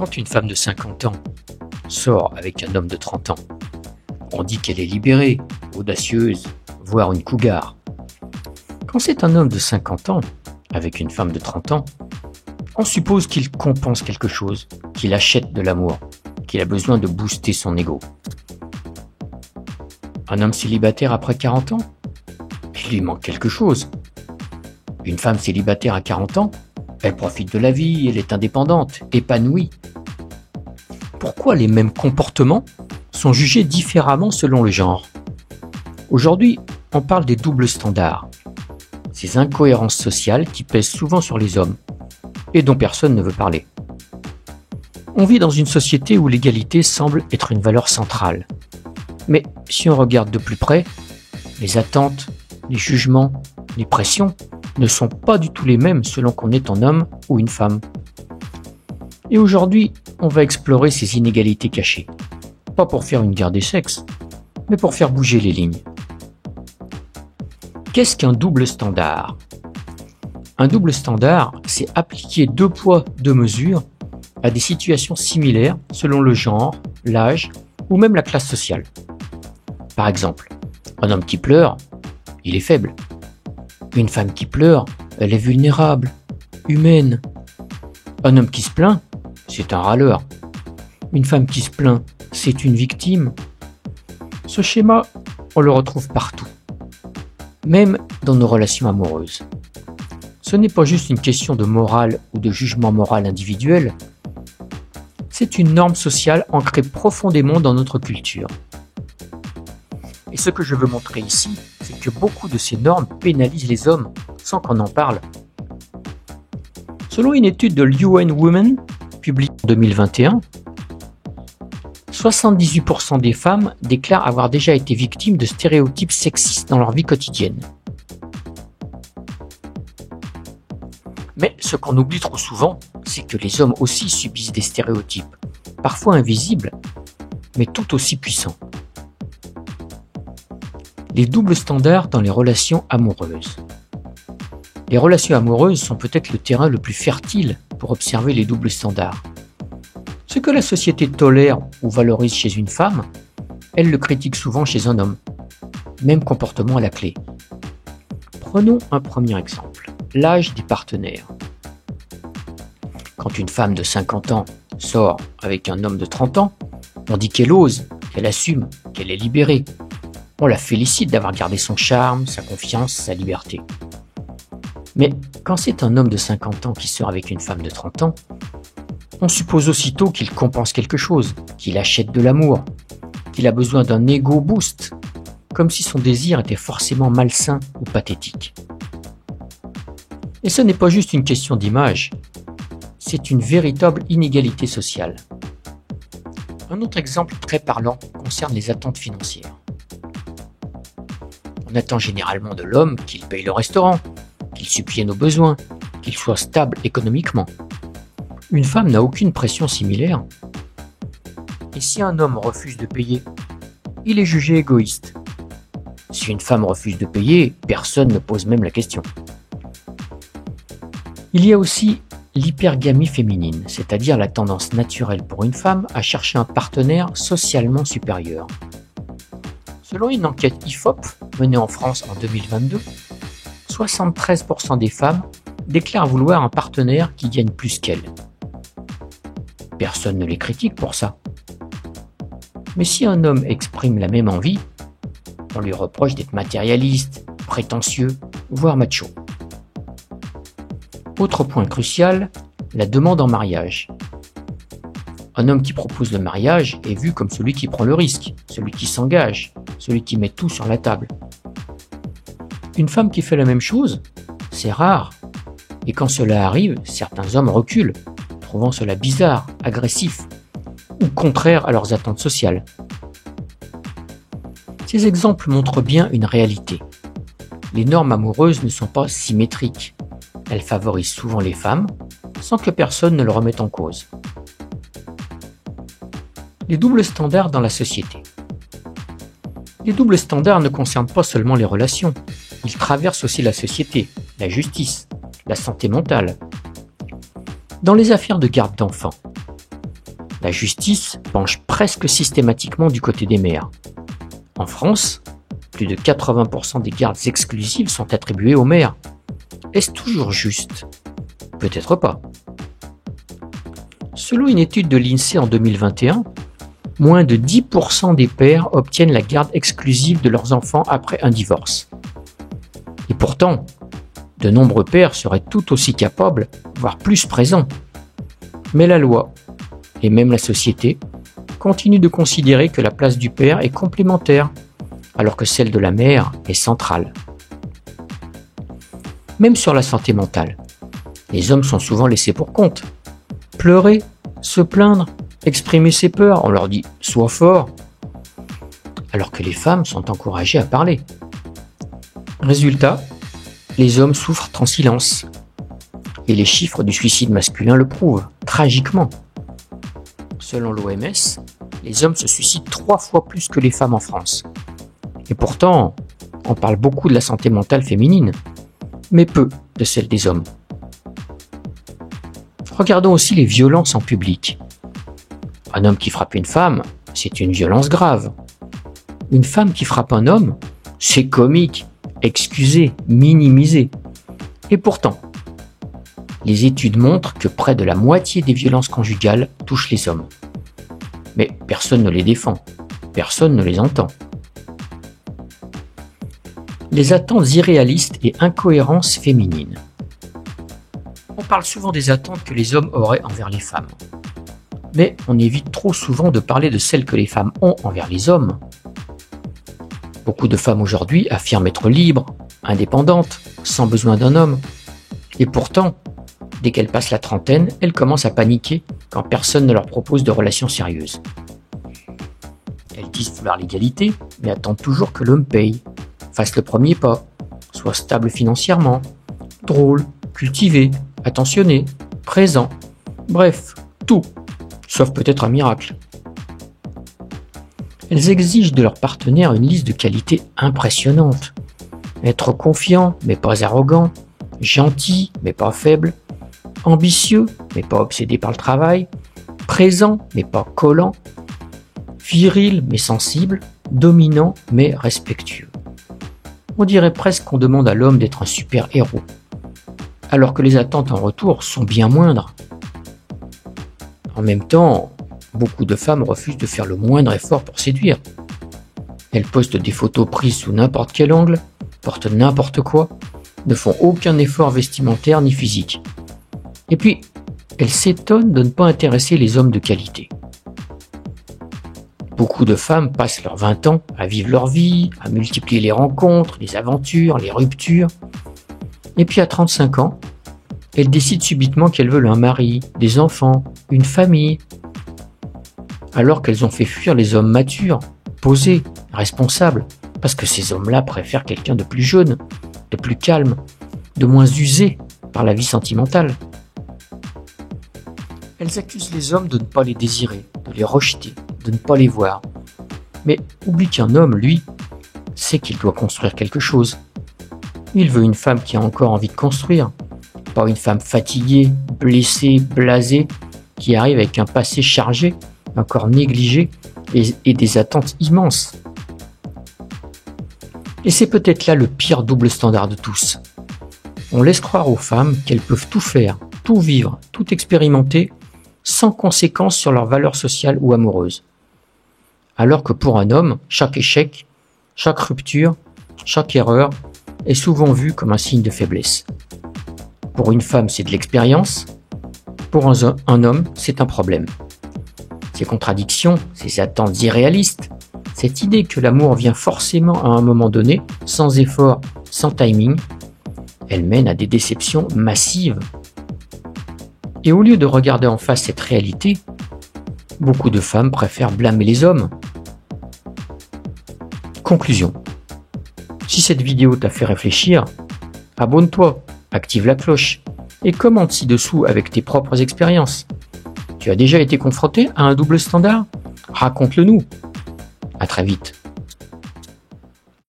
Quand une femme de 50 ans sort avec un homme de 30 ans, on dit qu'elle est libérée, audacieuse, voire une cougar. Quand c'est un homme de 50 ans avec une femme de 30 ans, on suppose qu'il compense quelque chose, qu'il achète de l'amour, qu'il a besoin de booster son ego. Un homme célibataire après 40 ans, il lui manque quelque chose. Une femme célibataire à 40 ans, elle profite de la vie, elle est indépendante, épanouie. Pourquoi les mêmes comportements sont jugés différemment selon le genre? Aujourd'hui, on parle des doubles standards, ces incohérences sociales qui pèsent souvent sur les hommes et dont personne ne veut parler. On vit dans une société où l'égalité semble être une valeur centrale. Mais si on regarde de plus près, les attentes, les jugements, les pressions ne sont pas du tout les mêmes selon qu'on est un homme ou une femme. Et aujourd'hui, on va explorer ces inégalités cachées. Pas pour faire une guerre des sexes, mais pour faire bouger les lignes. Qu'est-ce qu'un double standard? Un double standard, c'est appliquer deux poids, deux mesures à des situations similaires selon le genre, l'âge ou même la classe sociale. Par exemple, un homme qui pleure, il est faible. Une femme qui pleure, elle est vulnérable, humaine. Un homme qui se plaint, c'est un râleur. Une femme qui se plaint, c'est une victime. Ce schéma, on le retrouve partout, même dans nos relations amoureuses. Ce n'est pas juste une question de morale ou de jugement moral individuel, c'est une norme sociale ancrée profondément dans notre culture. Et ce que je veux montrer ici, c'est que beaucoup de ces normes pénalisent les hommes sans qu'on en parle. Selon une étude de l'UN Women, publiée en 2021, 78% des femmes déclarent avoir déjà été victimes de stéréotypes sexistes dans leur vie quotidienne. Mais ce qu'on oublie trop souvent, c'est que les hommes aussi subissent des stéréotypes, parfois invisibles, mais tout aussi puissants. Les doubles standards dans les relations amoureuses. Les relations amoureuses sont peut-être le terrain le plus fertile pour observer les doubles standards. Ce que la société tolère ou valorise chez une femme, elle le critique souvent chez un homme. Même comportement à la clé. Prenons un premier exemple, l'âge des partenaires. Quand une femme de 50 ans sort avec un homme de 30 ans, on dit qu'elle ose, qu'elle assume, qu'elle est libérée. On la félicite d'avoir gardé son charme, sa confiance, sa liberté. Mais quand c'est un homme de 50 ans qui sort avec une femme de 30 ans, on suppose aussitôt qu'il compense quelque chose, qu'il achète de l'amour, qu'il a besoin d'un ego boost, comme si son désir était forcément malsain ou pathétique. Et ce n'est pas juste une question d'image, c'est une véritable inégalité sociale. Un autre exemple très parlant concerne les attentes financières. On attend généralement de l'homme qu'il paye le restaurant, qu'il subvienne aux besoins, qu'il soit stable économiquement. Une femme n'a aucune pression similaire. Et si un homme refuse de payer, il est jugé égoïste. Si une femme refuse de payer, personne ne pose même la question. Il y a aussi l'hypergamie féminine, c'est-à-dire la tendance naturelle pour une femme à chercher un partenaire socialement supérieur. Selon une enquête IFOP menée en France en 2022, 73% des femmes déclarent vouloir un partenaire qui gagne plus qu'elles. Personne ne les critique pour ça. Mais si un homme exprime la même envie, on lui reproche d'être matérialiste, prétentieux, voire macho. Autre point crucial, la demande en mariage. Un homme qui propose le mariage est vu comme celui qui prend le risque, celui qui s'engage, celui qui met tout sur la table. Une femme qui fait la même chose, c'est rare. Et quand cela arrive, certains hommes reculent, trouvant cela bizarre, agressif ou contraire à leurs attentes sociales. Ces exemples montrent bien une réalité. Les normes amoureuses ne sont pas symétriques. Elles favorisent souvent les femmes, sans que personne ne le remette en cause. Les doubles standards dans la société. Les doubles standards ne concernent pas seulement les relations, ils traversent aussi la société, la justice, la santé mentale. Dans les affaires de garde d'enfants, La justice penche presque systématiquement du côté des mères. En France, plus de 80% des gardes exclusives sont attribuées aux mères. Est-ce toujours juste? Peut-être pas. Selon une étude de l'INSEE en 2021, moins de 10% des pères obtiennent la garde exclusive de leurs enfants après un divorce. Et pourtant, de nombreux pères seraient tout aussi capables, voire plus présents. Mais la loi, et même la société, continuent de considérer que la place du père est complémentaire, alors que celle de la mère est centrale. Même sur la santé mentale, les hommes sont souvent laissés pour compte. Pleurer, se plaindre, exprimer ses peurs, on leur dit « sois fort », alors que les femmes sont encouragées à parler. Résultat, les hommes souffrent en silence. Et les chiffres du suicide masculin le prouvent, tragiquement. Selon l'OMS, les hommes se suicident 3 fois plus que les femmes en France. Et pourtant, on parle beaucoup de la santé mentale féminine, mais peu de celle des hommes. Regardons aussi les violences en public. Un homme qui frappe une femme, c'est une violence grave. Une femme qui frappe un homme, c'est comique, excusé, minimisé. Et pourtant, les études montrent que près de la moitié des violences conjugales touchent les hommes. Mais personne ne les défend, personne ne les entend. Les attentes irréalistes et incohérences féminines. On parle souvent des attentes que les hommes auraient envers les femmes. Mais on évite trop souvent de parler de celles que les femmes ont envers les hommes. Beaucoup de femmes aujourd'hui affirment être libres, indépendantes, sans besoin d'un homme. Et pourtant, dès qu'elles passent la trentaine, elles commencent à paniquer quand personne ne leur propose de relations sérieuses. Elles disent vouloir l'égalité, mais attendent toujours que l'homme paye, fasse le premier pas, soit stable financièrement, drôle, cultivé, attentionné, présent, bref, tout, sauf peut-être un miracle. Elles exigent de leur partenaire une liste de qualités impressionnantes. Être confiant, mais pas arrogant, gentil, mais pas faible, ambitieux, mais pas obsédé par le travail, présent, mais pas collant, viril, mais sensible, dominant, mais respectueux. On dirait presque qu'on demande à l'homme d'être un super-héros, alors que les attentes en retour sont bien moindres. En même temps, beaucoup de femmes refusent de faire le moindre effort pour séduire. Elles postent des photos prises sous n'importe quel angle, portent n'importe quoi, ne font aucun effort vestimentaire ni physique. Et puis, elles s'étonnent de ne pas intéresser les hommes de qualité. Beaucoup de femmes passent leurs 20 ans à vivre leur vie, à multiplier les rencontres, les aventures, les ruptures. Et puis à 35 ans, elles décident subitement qu'elles veulent un mari, des enfants, une famille. Alors qu'elles ont fait fuir les hommes matures, posés, responsables, parce que ces hommes-là préfèrent quelqu'un de plus jeune, de plus calme, de moins usé par la vie sentimentale. Elles accusent les hommes de ne pas les désirer, de les rejeter, de ne pas les voir. Mais oublie qu'un homme, lui, sait qu'il doit construire quelque chose. Il veut une femme qui a encore envie de construire, pas une femme fatiguée, blessée, blasée, qui arrive avec un passé chargé, un corps négligé et des attentes immenses. Et c'est peut-être là le pire double standard de tous. On laisse croire aux femmes qu'elles peuvent tout faire, tout vivre, tout expérimenter, sans conséquence sur leur valeur sociale ou amoureuse. Alors que pour un homme, chaque échec, chaque rupture, chaque erreur est souvent vue comme un signe de faiblesse. Pour une femme, c'est de l'expérience. Pour un homme, c'est un problème. Ces contradictions, ces attentes irréalistes, cette idée que l'amour vient forcément à un moment donné, sans effort, sans timing, elle mène à des déceptions massives. Et au lieu de regarder en face cette réalité, beaucoup de femmes préfèrent blâmer les hommes. Conclusion. Si cette vidéo t'a fait réfléchir, abonne-toi, active la cloche et commente ci-dessous avec tes propres expériences. Tu as déjà été confronté à un double standard? Raconte-le nous. À très vite.